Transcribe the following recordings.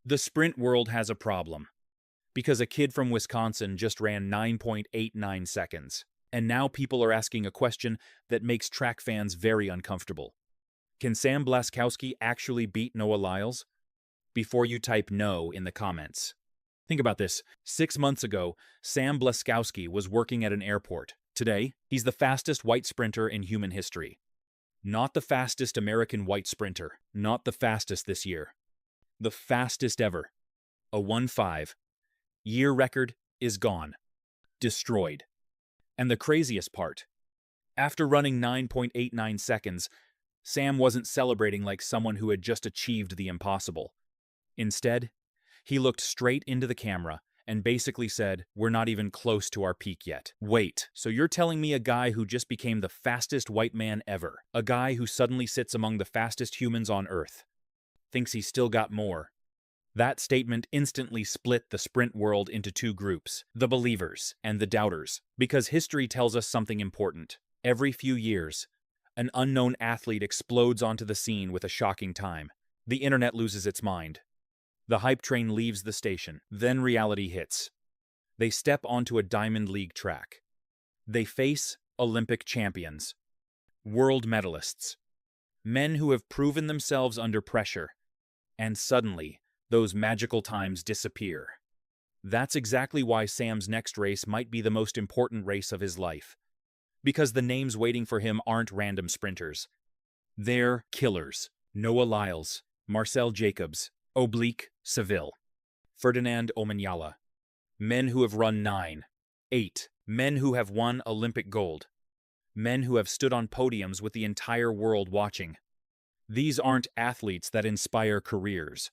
The sprint world has a problem because a kid from Wisconsin just ran 9.89 seconds. And now people are asking a question that makes track fans very uncomfortable. Can Sam Blaskowski actually beat Noah Lyles? Before you type no in the comments. Think about this. 6 months ago, Sam Blaskowski was working at an airport. Today, he's the fastest white sprinter in human history. Not the fastest American white sprinter. Not the fastest this year. The fastest ever. A 1:5. Year record is gone. Destroyed. And the craziest part, after running 9.89 seconds, Sam wasn't celebrating like someone who had just achieved the impossible. Instead, he looked straight into the camera and basically said, "We're not even close to our peak yet." Wait, so you're telling me a guy who just became the fastest white man ever, a guy who suddenly sits among the fastest humans on Earth, thinks he's still got more? That statement instantly split the sprint world into two groups, the believers and the doubters, because history tells us something important. Every few years, an unknown athlete explodes onto the scene with a shocking time. The internet loses its mind. The hype train leaves the station. Then reality hits. They step onto a Diamond League track. They face Olympic champions, world medalists, men who have proven themselves under pressure, and suddenly, those magical times disappear. That's exactly why Sam's next race might be the most important race of his life. Because the names waiting for him aren't random sprinters. They're killers. Noah Lyles, Marcel Jacobs, Oblique Seville, Ferdinand Omanyala. Men who have run 9, 8. Men who have won Olympic gold. Men who have stood on podiums with the entire world watching. These aren't athletes that inspire careers.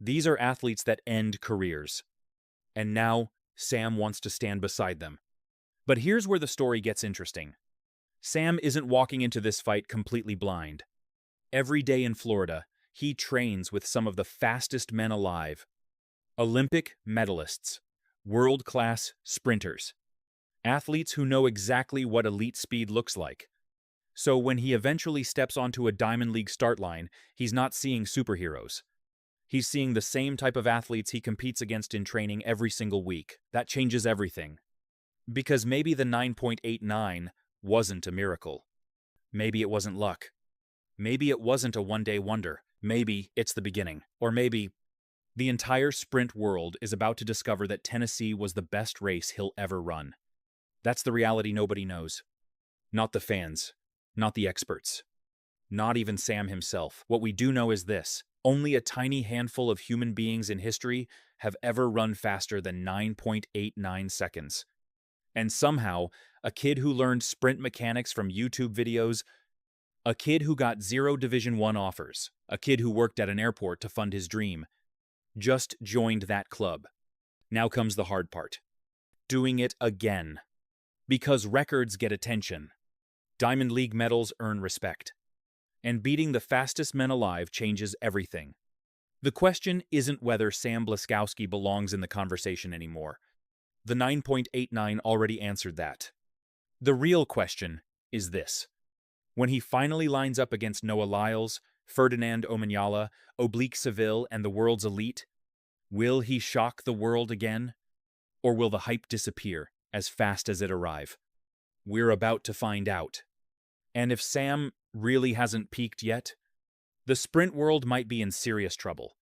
These are athletes that end careers. And now, Sam wants to stand beside them. But here's where the story gets interesting. Sam isn't walking into this fight completely blind. Every day in Florida, he trains with some of the fastest men alive. Olympic medalists, world-class sprinters, athletes who know exactly what elite speed looks like. So when he eventually steps onto a Diamond League start line, he's not seeing superheroes. He's seeing the same type of athletes he competes against in training every single week. That changes everything. Because maybe the 9.89 wasn't a miracle. Maybe it wasn't luck. Maybe it wasn't a one-day wonder. Maybe it's the beginning. Or maybe the entire sprint world is about to discover that Tennessee was the best race he'll ever run. That's the reality nobody knows. Not the fans. Not the experts. Not even Sam himself. What we do know is this. Only a tiny handful of human beings in history have ever run faster than 9.89 seconds. And somehow, a kid who learned sprint mechanics from YouTube videos, a kid who got 0 Division I offers, a kid who worked at an airport to fund his dream, just joined that club. Now comes the hard part. Doing it again. Because records get attention. Diamond League medals earn respect. And beating the fastest men alive changes everything. The question isn't whether Sam Blaskowski belongs in the conversation anymore. The 9.89 already answered that. The real question is this. When he finally lines up against Noah Lyles, Ferdinand Omanyala, Oblique Seville, and the world's elite, will he shock the world again? Or will the hype disappear as fast as it arrives? We're about to find out. And if Sam really hasn't peaked yet, the sprint world might be in serious trouble.